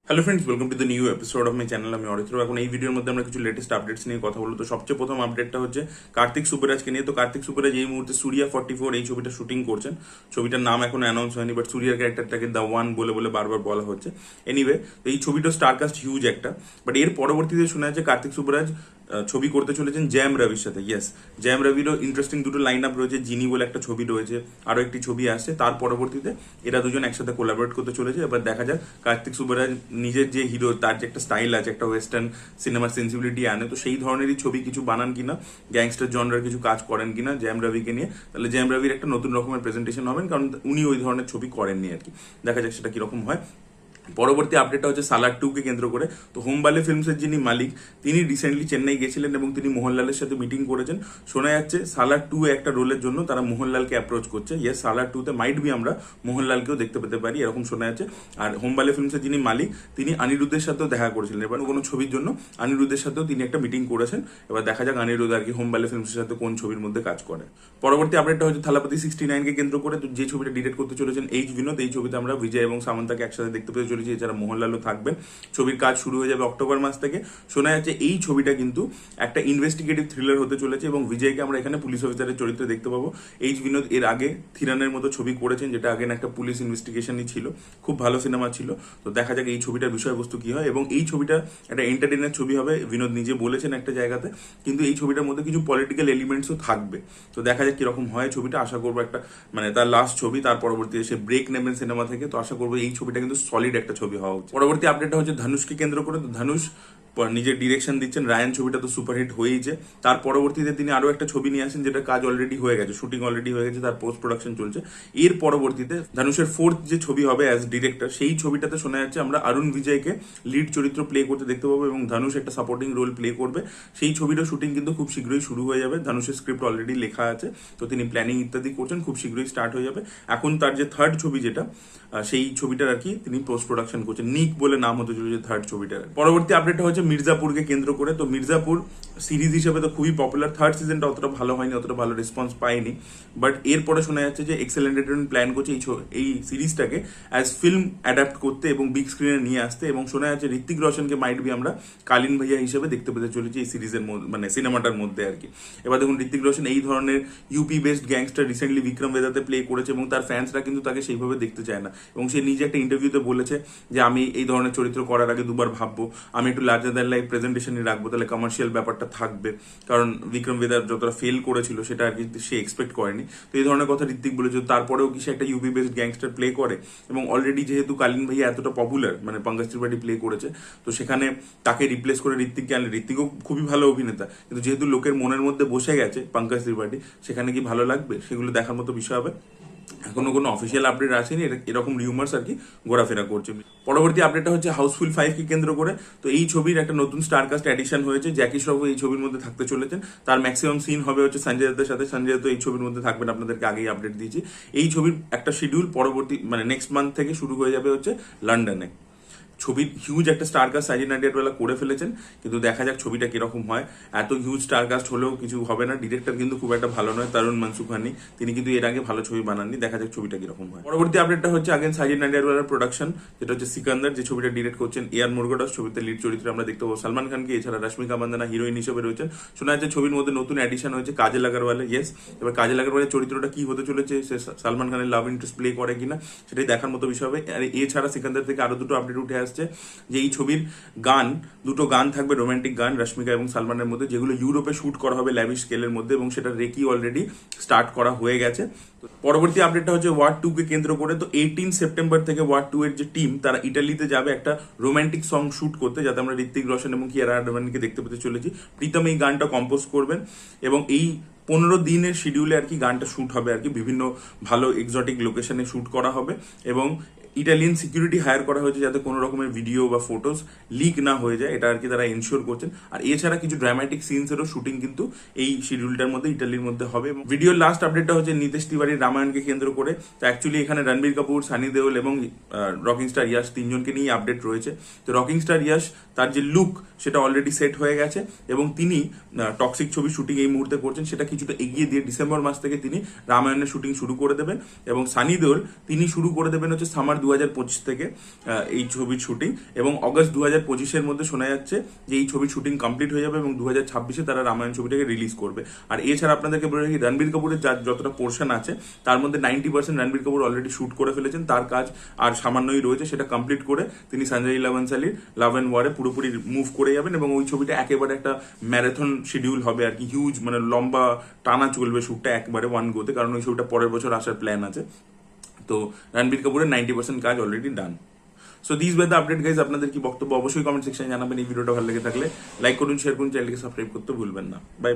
Hello friends, welcome to the new episode of my channel. আমি অরিত্র। এখন এই ভিডিওর মধ্যে আমরা কিছু লেটেস্ট আপডেটস নিয়ে কথা বলবো। তো সবচেয়ে প্রথম আপডেটটা হচ্ছে কার্তিক সুব্বরাজকে নিয়ে। তো কার্তিক সুব্বরাজ এই মুহূর্তে সুরিয়া 44 এই ছবিটা শুটিং করছেন। ছবিটার নাম এখন অ্যানাউন্স হয়নি, বাট সুরিয়ার ক্যারেক্টারটাকে দ্য ওয়ান বলে বলে বারবার বলা হচ্ছে। এনিওয়ে, তো এই ছবিটা স্টারকাস্ট হিউজ একটা, বাট এর পরবর্তীতে শোনা যাচ্ছে কার্তিক সুব্বরাজ ছবি করতে চলেছেন জ্যাম রবির সাথে। ইয়েস, জ্যাম রবিরও ইন্টারেস্টিং দুটো লাইন আপ রয়েছে। জিনি বলে একটা ছবি রয়েছে, আরও একটি ছবি আসছে। তার পরবর্তীতে এরা দুজন একসাথে কোলাবোরেট করতে চলেছে। এবার দেখা যাক কার্তিক সুব্বরাজ নিজের যে হিরো, তার যে একটা স্টাইল আছে, একটা ওয়েস্টার্ন সিনেমার সেন্সিবিলিটি আনে, তো সেই ধরনেরই ছবি কিছু বানান কিনা, গ্যাংস্টার জনরার কিছু কাজ করেন কিনা জ্যাম রবিকে নিয়ে। তাহলে জ্যাম রবির একটা নতুন রকমের প্রেজেন্টেশন হবেন, কারণ উনি ওই ধরনের ছবি করেননি আর কি। দেখা যাক সেটা কিরকম হয়। পরবর্তী আপডেটটা হচ্ছে সালার 2 কে কেন্দ্র করে। তো হোমবালে ফিল্মসের যিনি মালিক, তিনি রিসেন্টলি চেন্নাই গেছিলেন এবং তিনি মোহনলালের সাথে মিটিং করেছেন। শোনা যাচ্ছে সালার 2 একটা রোলের জন্য তারা মোহনলালকে অ্যাপ্রোচ করছে। ইয়েস, সালার 2 তে মাইট বি আমরা মোহনলালকেও দেখতে পেতে পারি, এরকম শোনা যাচ্ছে। আর হোমবালে ফিল্মসের যিনি মালিক, তিনি অনিরুদ্ধের সাথেও দেখা করেছিলেন। এবার কোনো ছবির জন্য অনিরুদ্ধের সাথেও তিনি একটা মিটিং করেছেন। এবার দেখা যাক অনিরুদ্ধ আর কি হোমবালে ফিল্মসের সাথে কোন ছবির মধ্যে কাজ করে। পরবর্তী আপডেটটা হচ্ছে থালাপতি 69 কে কেন্দ্র করে। তো যে ছবিটা ডিরেক্ট করতে চলেছেন এইচ বিনোদ, এই ছবিতে আমরা বিজয় এবং সামন্তাকে একসাথে দেখতে পেতে চলেছি। এছাড়া মোহনলাল থাকবেন। ছবির কাজ শুরু হয়ে যাবে অক্টোবর মাস থেকে। শোনা যাচ্ছে এই ছবিটা কিন্তু একটা ইনভেস্টিগেটিভ থ্রিলার হতে চলেছে এবং বিজয়কে আমরা এখানে পুলিশ অফিসারের চরিত্রে দেখতে পাবো। এইচ বিনোদ এর আগে থিরানের মতো ছবি করেছেন, যেটা আগে একটা পুলিশ ইনভেস্টিগেশনই ছিল, খুব ভালো সিনেমা ছিল। তো দেখা যাক এই ছবিটার বিষয়বস্তু কি হয়। এবং এই ছবিটা একটা এন্টারটেইনার ছবি হবে, বিনোদ নিজে বলেছেন একটা জায়গাতে। কিন্তু এই ছবিটার মধ্যে কিছু পলিটিক্যাল এলিমেন্টসও থাকবে। তো দেখা যাক কিরকম হয় ছবিটা। আশা করবো একটা, মানে তার লাস্ট ছবি, তার পরবর্তীতে সে ব্রেক নেবেন সিনেমা থেকে। তো আশা করবো এই ছবিটা কিন্তু সলিড একটা ছবি হওয়া উচিত। পরবর্তী আপডেটটা হচ্ছে ধানুষকে কেন্দ্র করে। তো ধানুষ নিজের ডিরেকশন দিচ্ছেন। রায়ান ছবিটা তো সুপারহিট হয়েইছে। তার পরবর্তীতে তিনি আরো একটা ছবি নিয়ে আসেন, যেটা কাজ অলরেডি হয়ে গেছে, শুটিং অলরেডি হয়ে গেছে, তার পোস্ট প্রোডাকশন চলছে। এর পরবর্তীতে ধানুষের 4th যে ছবি হবে অ্যাজ ডিরেক্টর, সেই ছবিটাতে শোনা যাচ্ছে আমরা অরুণ বিজয়কে লিড চরিত্র প্লে করতে দেখতে পাবো এবং ধানুষ একটা সাপোর্টিং রোল প্লে করবে। সেই ছবিটার শুটিং কিন্তু খুব শীঘ্রই শুরু হয়ে যাবে। ধানুষের স্ক্রিপ্ট অলরেডি লেখা আছে, তো তিনি প্ল্যানিং ইত্যাদি করছেন, খুব শীঘ্রই স্টার্ট হয়ে যাবে। এখন তার যে 3rd ছবি, যেটা সেই ছবিটার আর কি তিনি পোস্ট প্রোডাকশন করছেন। নিক বলে নাম হতে চলেছে 3rd ছবিটার। পরবর্তী আপডেটটা হচ্ছে মির্জাপুরকে কেন্দ্র করে। তো মির্জাপুর সিরিজ হিসেবে তো খুবই পপুলার। 3rd সিজনটা অতটা ভালো হয়নি, অতটা ভালো রেসপন্স পায়নি, বাট এরপরে শোনা যাচ্ছে যে এক্সেল এন্টারটেনমেন্ট প্ল্যান করছে এই সিরিজটাকে অ্যাজ ফিল্ম অ্যাডাপ্ট করতে এবং বিগ স্ক্রিনে নিয়ে আসতে। এবং শোনা যাচ্ছে ঋত্বিক রোশনকে মাইট বি আমরা কালিন ভাইয়া হিসেবে দেখতে পেতে চলেছি এই সিরিজের মধ্যে, মানে সিনেমাটার মধ্যে আর কি। এবার দেখুন, ঋত্বিক রোশন এই ধরনের UP based gangster recently Vikram বেদাতে প্লে করেছে এবং তার ফ্যান্সরা কিন্তু তাকে সেইভাবে দেখতে চায় না। এবং সে নিজে একটা ইন্টারভিউতে বলেছে যে আমি এই ধরনের চরিত্র করার আগে দুবার ভাববো, আমি একটু লার্জার দ্যান লাইফ প্রেজেন্টেশনই রাখবো, তাহলে কমার্শিয়াল ব্যাপারটা থাকবে। কারণ বিক্রম বেদার যতটা ফেল করেছিল সেটা আর কি সে এক্সপেক্ট করেনি। তো এই ধরনের কথা ঋত্বিক বলেছে। তারপরেও কি সে একটা ইউপি বেসড গ্যাংস্টার প্লে করে, এবং অলরেডি যেহেতু কালিন ভাইয়া এতটা পপুলার, মানে পঙ্কজ ত্রিপাঠী প্লে করেছে, তো সেখানে তাকে রিপ্লেস করে ঋত্বিককে আনলে, ঋত্বিকও খুবই ভালো অভিনেতা, কিন্তু যেহেতু লোকের মনের মধ্যে বসে গেছে পঙ্কজ ত্রিপাঠী, সেখানে কি ভালো লাগবে, সেগুলো দেখার মতো বিষয় হবে। এখনো কোনো অফিসিয়াল আপডেট আসেনি, এরকম রিউমার্স আর কি ঘোরাফেরা করছে। পরবর্তী আপডেটটা হচ্ছে হাউসফুল 5 কে কেন্দ্র করে। তো এই ছবির একটা নতুন স্টারকাস্ট এডিশন হয়েছে। জ্যাকি শ্রফ এই ছবির মধ্যে থাকতে চলেছেন। তার ম্যাক্সিমাম সিন হবে হচ্ছে সঞ্জয় দত্তের সাথে। সঞ্জয় দত্ত এই ছবির মধ্যে থাকবেন, আপনাদেরকে আগেই আপডেট দিয়েছি। এই ছবির একটা শিডিউল পরবর্তী, মানে নেক্সট মান্থ থেকে শুরু হয়ে যাবে হচ্ছে লন্ডনে। ছবির হিউজ একটা স্টারকাস্ট সাজিদ নাডিয়াডওয়ালা করে ফেলেছেন, কিন্তু দেখা যাক ছবিটা কিরকম হয়। এত হিউজ স্টারকাস্ট হলেও কিছু হবে না। ডিরেক্টর কিন্তু খুব একটা ভালো নয়, তরুণ মনসুখানি, তিনি কিন্তু এর আগে ভালো ছবি বানাননি। দেখা যাক ছবিটা কিরকম হয়। পরবর্তী আপডেটটা হচ্ছে আগেন সাজিদ নাডিয়াডওয়ালার প্রোডাকশন, যেটা হচ্ছে সিকান্দার, যে ছবিটা ডিরেক্ট করছেন এআর মুরুগদাস। ছবিতে লিড চরিত্রে আমরা দেখতে পাবো সালমান খানকে, এছাড়া রশ্মিকা মান্দানা হিরোইন হিসেবে রয়েছেন। শোনা যাচ্ছে ছবির মধ্যে নতুন এডিশন হয়েছে কাজল আগরওয়ালের। ইয়েস, এবার কাজল আগরওয়ালের চরিত্রটা কি হতে চলেছে, সে সালমান খানের লাভ ইন্টারেস্ট প্লে করে কিনা, সেটাই দেখার মতো বিষয় হবে। আর এছাড়া সিকান্দার থেকে আরো দুটো আপডেট উঠে আসছে যে এই ছবির গান, দুটো গান থাকবে, রোমান্টিক গান রশ্মিকা এবং সালমানের মধ্যে, যেগুলো ইউরোপে শুট করা হবে ল্যাভিশ স্কেলের মধ্যে, এবং সেটা রেকি অলরেডি স্টার্ট করা হয়ে গেছে। পরবর্তী আপডেটটা হচ্ছে ওয়ার 2 কে কেন্দ্র করে। তো 18 সেপ্টেম্বর থেকে ওয়ার 2 এর যে টিম, তারা ইটালিতে যাবে একটা রোমান্টিক সং শুট করতে, যাতে আমরা ঋত্বিক রোশন এবং কিয়ারা আডভানিকে দেখতে পেতে চলেছি। প্রীতম এই গানটা কম্পোজ করবেন এবং এই 15 দিনের শিডিউলে আর কি গানটা শুট হবে আর কি। বিভিন্ন ভালো এক্সোটিক লোকেশনে শুট করা হবে এবং ইটালিয়ান সিকিউরিটি হায়ার করা হয়েছে, যাতে কোনো রকমের ভিডিও বা ফটোস লিক না হয়ে যায়, এটা আর কি তারা এনশিওর করছেন। আর এছাড়া কিছু ড্রামাটিক সিনসেরও শুটিং কিন্তু এই শিডিউলটার মধ্যে ইটালির মধ্যে হবে। ভিডিওর লাস্ট আপডেটটা হচ্ছে নিতেশ তিওয়ারির রামায়ণকে কেন্দ্র করে। তো অ্যাকচুয়ালি এখানে রণবীর কাপুর, সানি দেওল এবং রকিং স্টার ইয়াশ তিনজনকে নিয়ে আপডেট রয়েছে। তো রকিং স্টার ইয়াশ, তার যে লুক সেটা অলরেডি সেট হয়ে গেছে এবং তিনি টক্সিক ছবি শুটিং এই মুহূর্তে করছেন, সেটা কিছুটা এগিয়ে দিয়ে ডিসেম্বর মাস থেকে তিনি রামায়ণের শুটিং শুরু করে দেবেন। এবং সানি দেওল, তিনি শুরু করে দেবেন হচ্ছে সামার 2025 থেকে এই ছবির শুটিং, এবং অগস্ট 2025-এর মধ্যে শোনা যাচ্ছে যে এই ছবির শুটিং কমপ্লিট হয়ে যাবে এবং 2026-এ তারা রামায়ণ ছবিটাকে রিলিজ করবে। আর এছাড়া আপনাদেরকে বলে রাখি, রণবীর কাপুরের যতটা পোর্শন আছে তার মধ্যে 90% রণবীর কাপুর অলরেডি শুট করে ফেলেছেন, তার কাজ আর সামান্যই রয়েছে, সেটা কমপ্লিট করে তিনি সঞ্জয় লীলা বনশালীর লাভ অ্যান্ড ওয়ারে পুরোপুরি মুভ করে যাবেন, এবং ওই ছবিটা একেবারে একটা ম্যারাথন শিডিউল হবে আর কি, হিউজ মানে লম্বা টানা চলবে শুটটা একবারে ওয়ান গোতে, কারণ ওই ছবিটা পরের বছর আসার প্ল্যান আছে। তো রণবীর কাপুরের 90% কাজ already done. So this way the update guys. আপনাদের কি বক্তব্য অবশ্যই কমেন্ট সেকশনে জানাবেন। এই ভিডিওটা ভালো লেগে থাকলে লাইক করুন, শেয়ার করুন, চ্যানেলকে সাবস্ক্রাইব করতে ভুলবেন না। বাই।